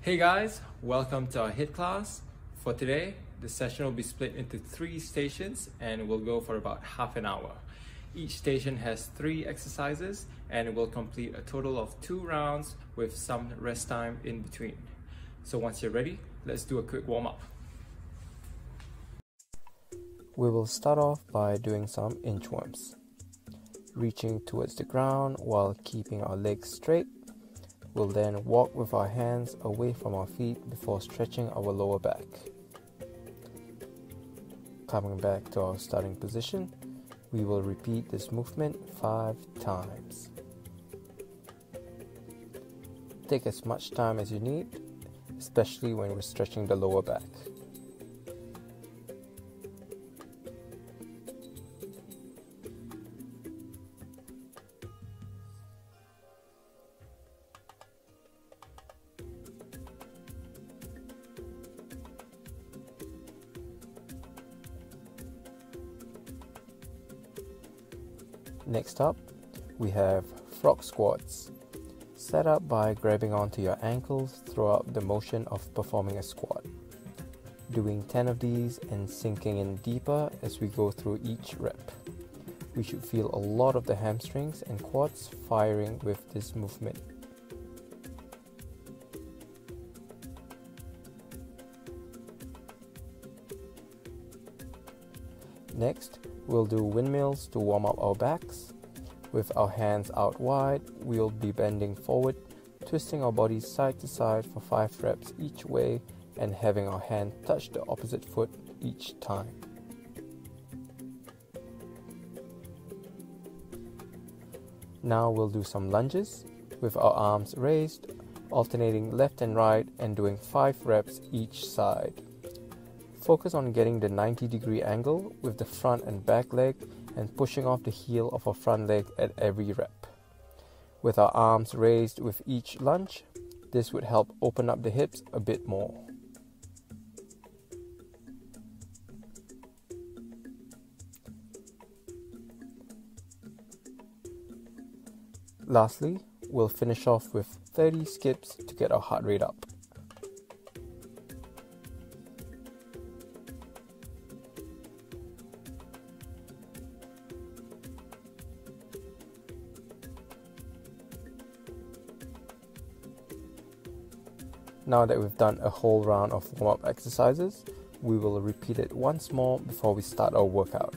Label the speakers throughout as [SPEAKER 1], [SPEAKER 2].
[SPEAKER 1] Hey guys, welcome to our HIT class. For today, the session will be split into 3 stations and will go for about half an hour. Each station has 3 exercises and it will complete a total of 2 rounds with some rest time in between. So once you're ready, let's do a quick warm-up.
[SPEAKER 2] We will start off by doing some inchworms. Reaching towards the ground while keeping our legs straight. We'll then walk with our hands away from our feet before stretching our lower back. Coming back to our starting position, we will repeat this movement 5 times. Take as much time as you need, especially when we're stretching the lower back. Next up, we have frog squats. Set up by grabbing onto your ankles throughout the motion of performing a squat. Doing 10 of these and sinking in deeper as we go through each rep. We should feel a lot of the hamstrings and quads firing with this movement. Next, we'll do windmills to warm up our backs. With our hands out wide, we'll be bending forward, twisting our bodies side to side for 5 reps each way and having our hand touch the opposite foot each time. Now we'll do some lunges with our arms raised, alternating left and right and doing 5 reps each side. Focus on getting the 90-degree angle with the front and back leg and pushing off the heel of our front leg at every rep. With our arms raised with each lunge, this would help open up the hips a bit more. Lastly, we'll finish off with 30 skips to get our heart rate up. Now that we've done a whole round of warm-up exercises, we will repeat it once more before we start our workout.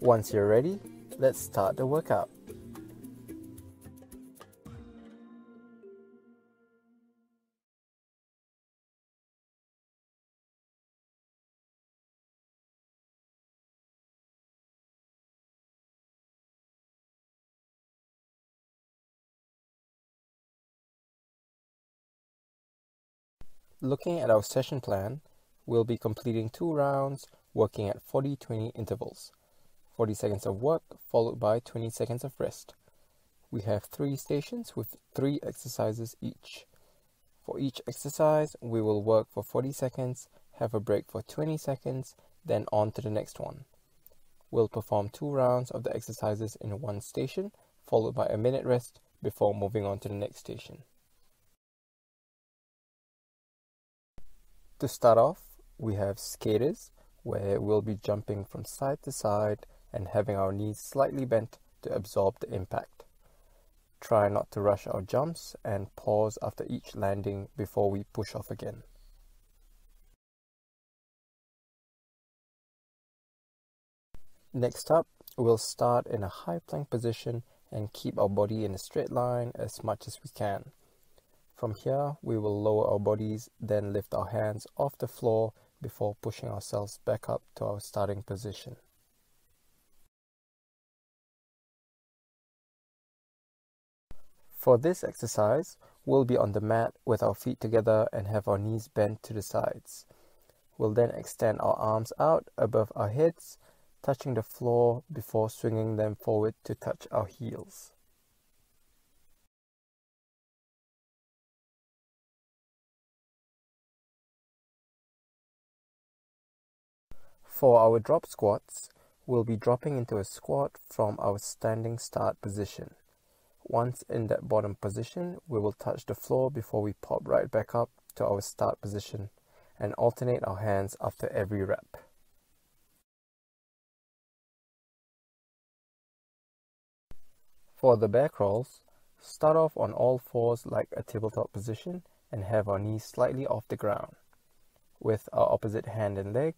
[SPEAKER 2] Once you're ready, let's start the workout. Looking at our session plan, we'll be completing 2 rounds, working at 40-20 intervals. 40 seconds of work, followed by 20 seconds of rest. We have 3 stations with 3 exercises each. For each exercise, we will work for 40 seconds, have a break for 20 seconds, then on to the next one. We'll perform 2 rounds of the exercises in one station, followed by a minute rest before moving on to the next station. To start off, we have skaters, where we'll be jumping from side to side and having our knees slightly bent to absorb the impact. Try not to rush our jumps and pause after each landing before we push off again. Next up, we'll start in a high plank position and keep our body in a straight line as much as we can. From here, we will lower our bodies, then lift our hands off the floor before pushing ourselves back up to our starting position. For this exercise, we'll be on the mat with our feet together and have our knees bent to the sides. We'll then extend our arms out above our heads, touching the floor before swinging them forward to touch our heels. For our drop squats, we'll be dropping into a squat from our standing start position. Once in that bottom position, we will touch the floor before we pop right back up to our start position and alternate our hands after every rep. For the bear crawls, start off on all fours like a tabletop position and have our knees slightly off the ground. With our opposite hand and leg,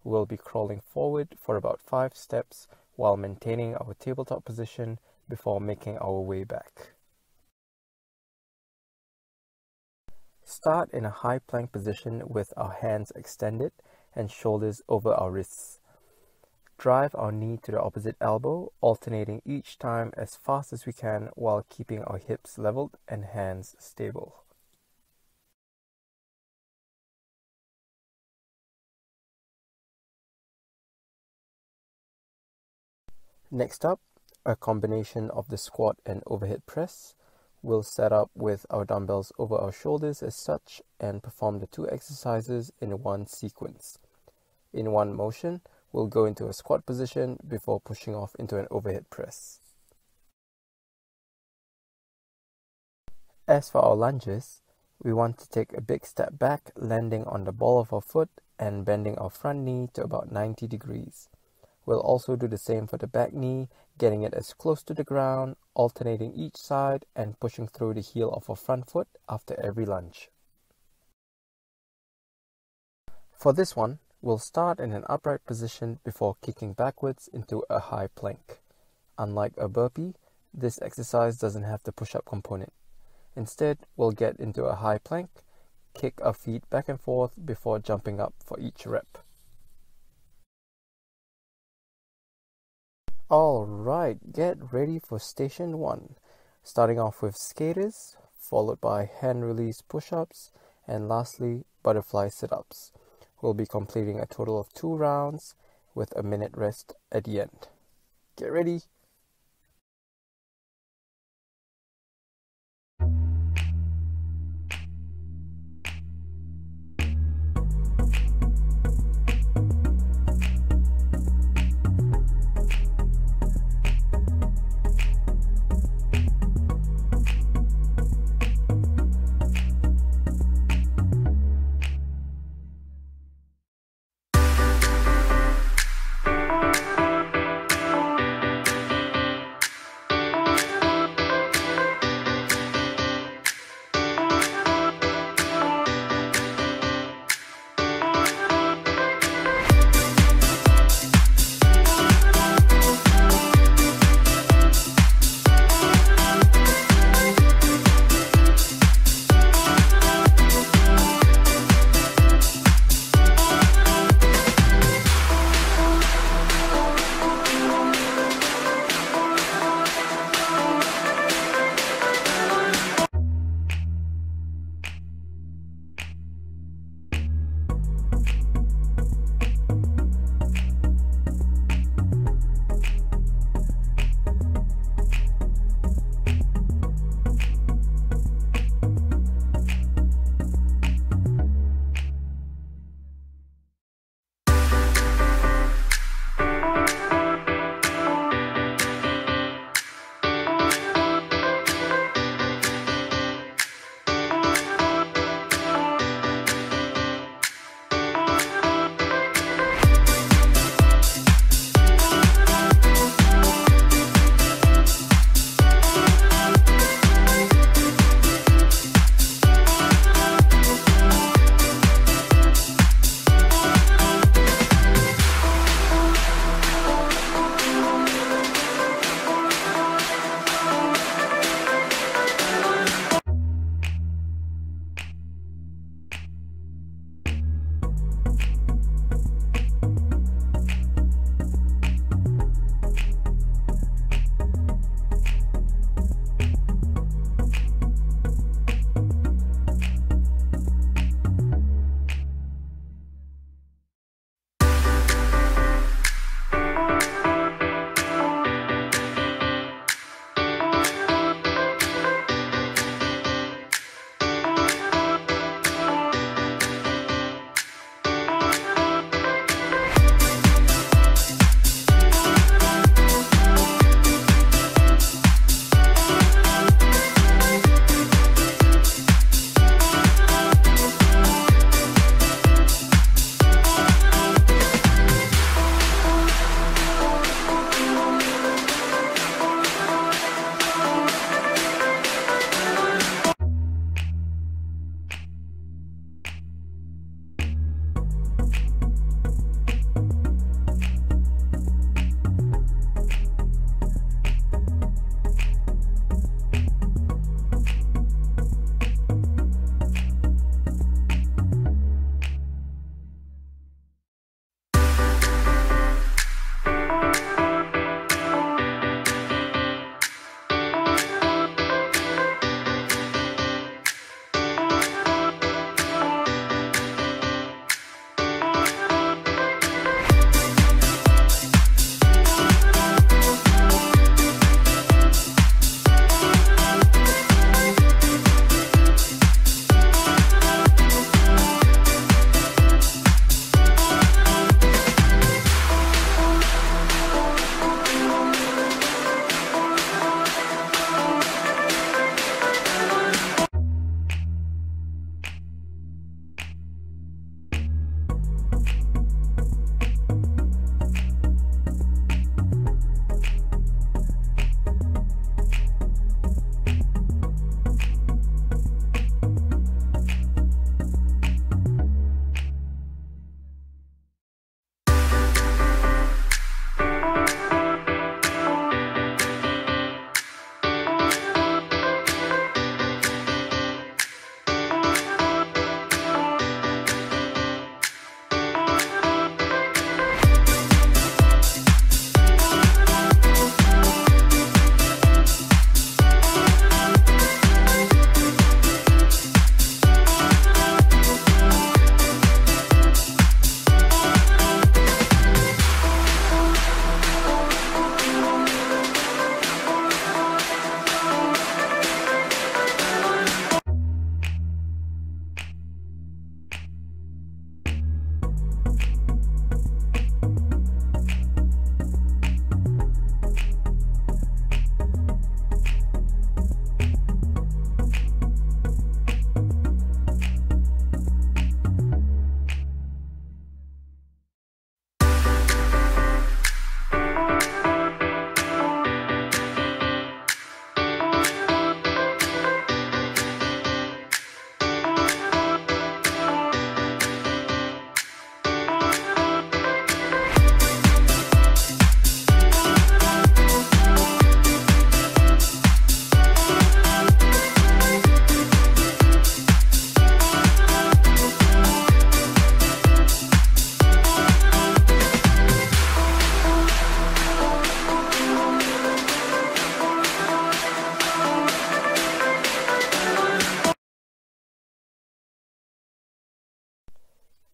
[SPEAKER 2] we'll be crawling forward for about 5 steps while maintaining our tabletop position before making our way back. Start in a high plank position with our hands extended and shoulders over our wrists. Drive our knee to the opposite elbow, alternating each time as fast as we can while keeping our hips leveled and hands stable. Next up, a combination of the squat and overhead press. We'll set up with our dumbbells over our shoulders as such and perform the 2 exercises in one sequence. In one motion, we'll go into a squat position before pushing off into an overhead press. As for our lunges, we want to take a big step back, landing on the ball of our foot and bending our front knee to about 90 degrees. We'll also do the same for the back knee, getting it as close to the ground, alternating each side and pushing through the heel of our front foot after every lunge. For this one, we'll start in an upright position before kicking backwards into a high plank. Unlike a burpee, this exercise doesn't have the push-up component. Instead, we'll get into a high plank, kick our feet back and forth before jumping up for each rep. Alright, get ready for station 1. Starting off with skaters, followed by hand release push-ups, and lastly, butterfly sit-ups. We'll be completing a total of 2 rounds with a minute rest at the end. Get ready!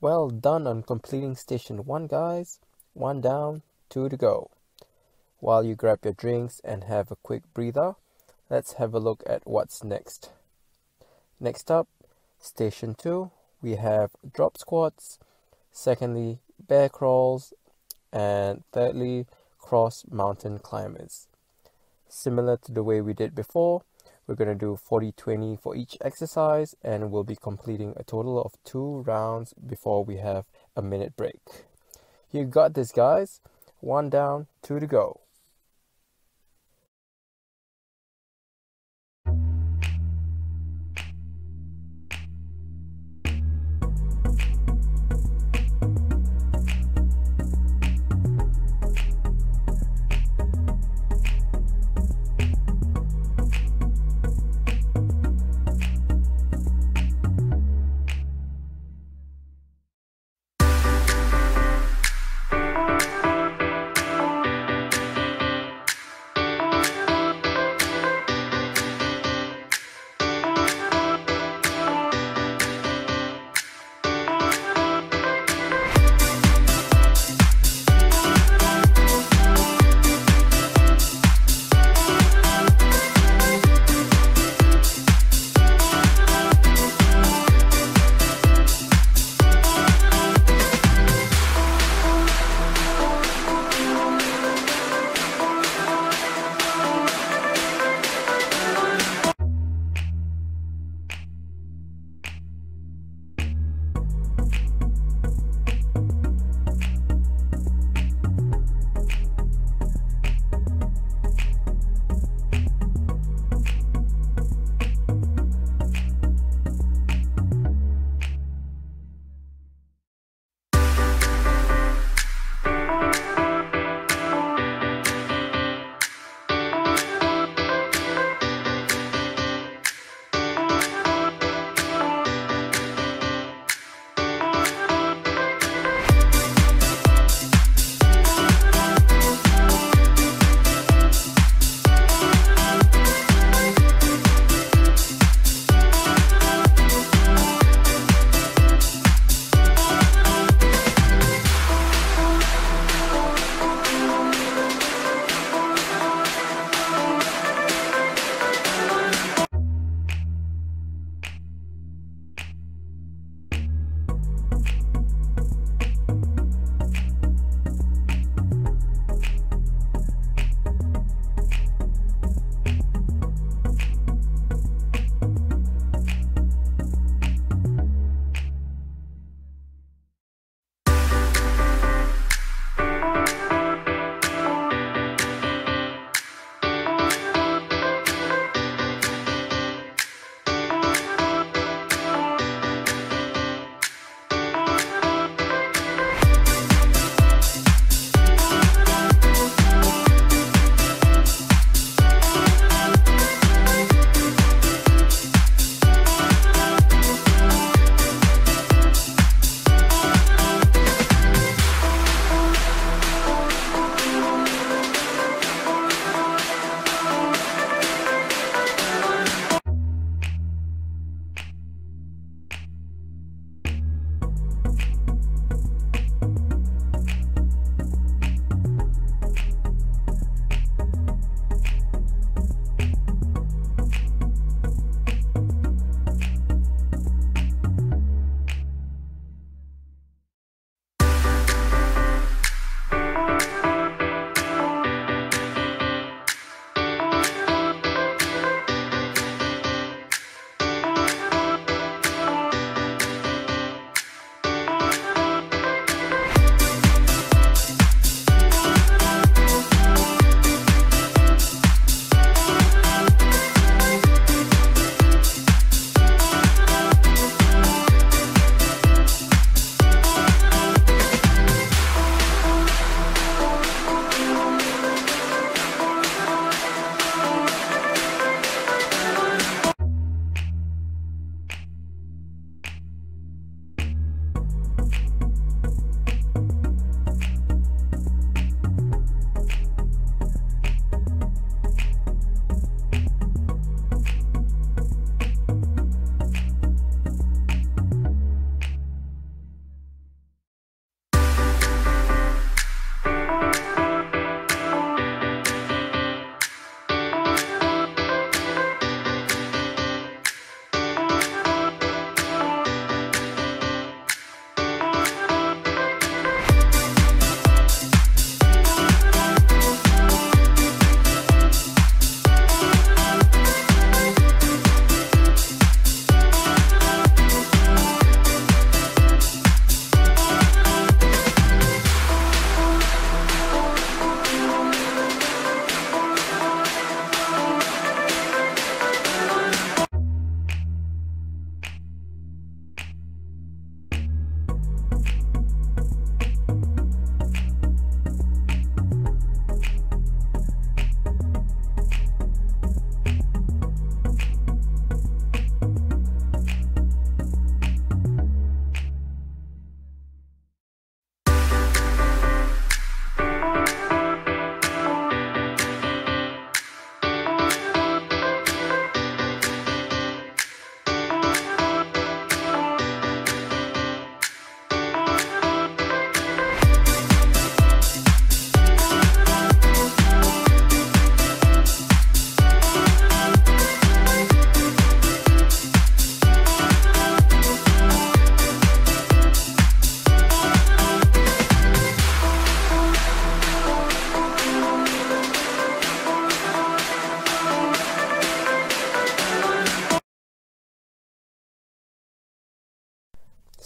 [SPEAKER 2] Well done on completing station 1, guys. 1 down, 2 to go. While you grab your drinks and have a quick breather, let's have a look at what's next. Next up, station 2, we have drop squats. Secondly, bear crawls. And thirdly, cross mountain climbers. Similar to the way we did before, we're going to do 40-20 for each exercise, and we'll be completing a total of 2 rounds before we have a minute break. You got this, guys. 1 down, 2 to go.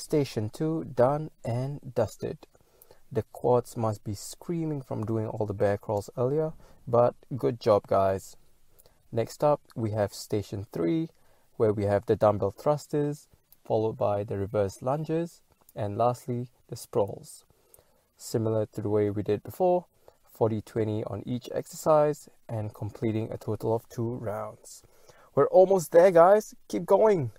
[SPEAKER 2] Station 2 done and dusted. The quads must be screaming from doing all the bear crawls earlier, but good job guys. Next up we have Station 3, where we have the dumbbell thrusters, followed by the reverse lunges, and lastly the sprawls. Similar to the way we did before, 40-20 on each exercise and completing a total of 2 rounds. We're almost there guys, keep going!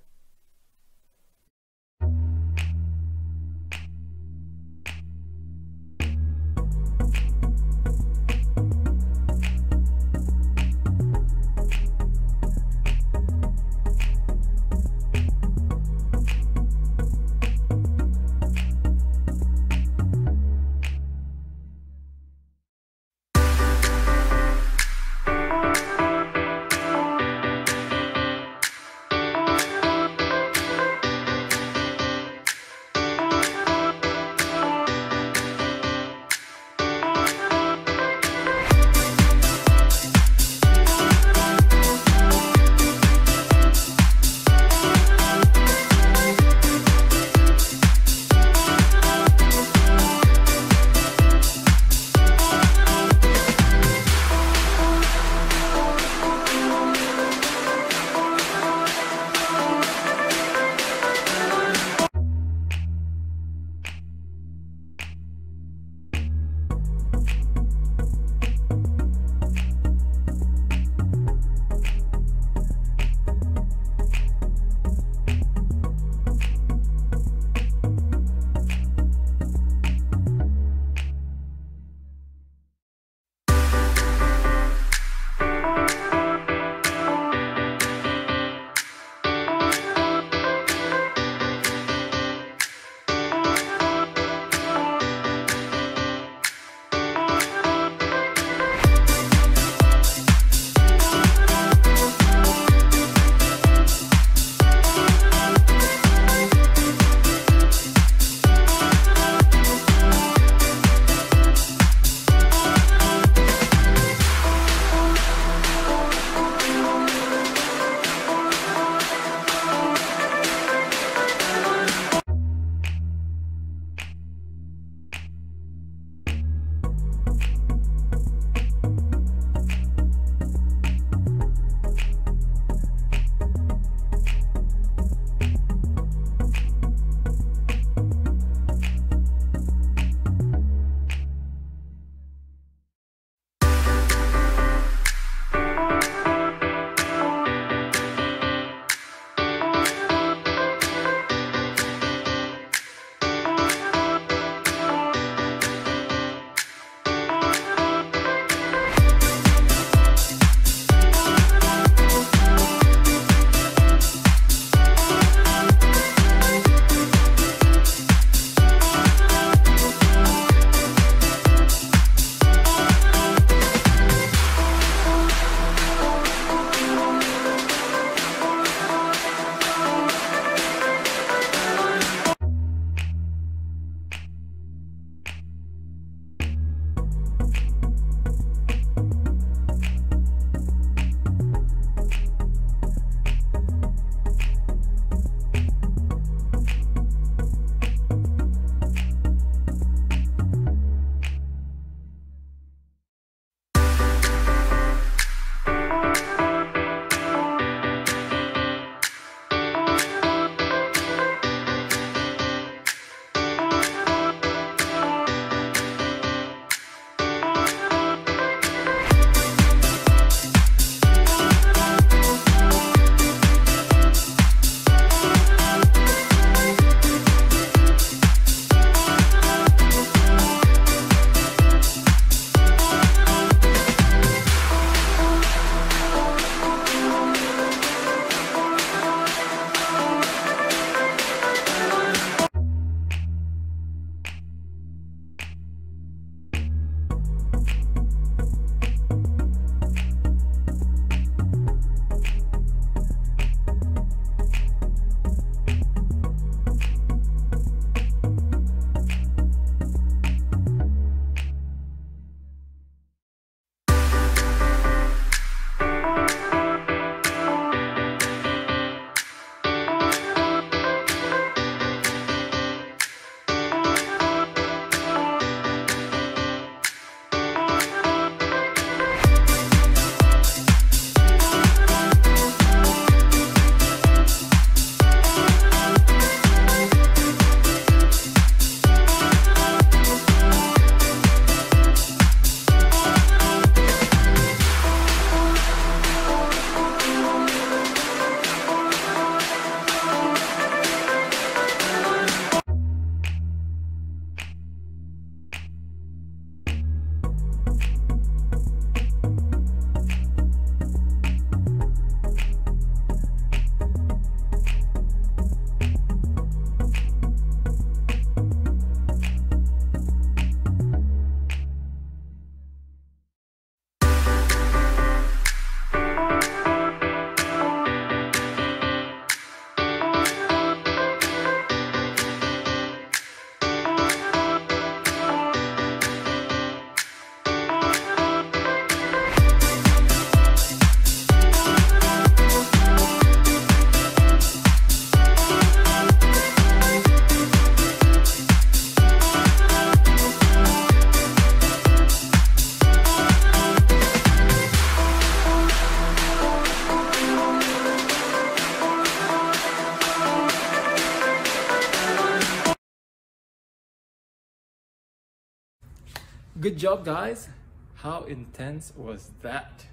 [SPEAKER 1] Good job, guys. How intense was that?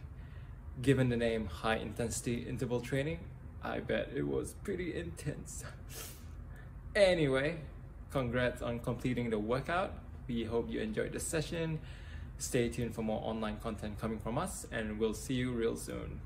[SPEAKER 1] Given the name high intensity interval training, I bet it was pretty intense. Anyway, congrats on completing the workout. We hope you enjoyed the session. Stay tuned for more online content coming from us, and we'll see you real soon.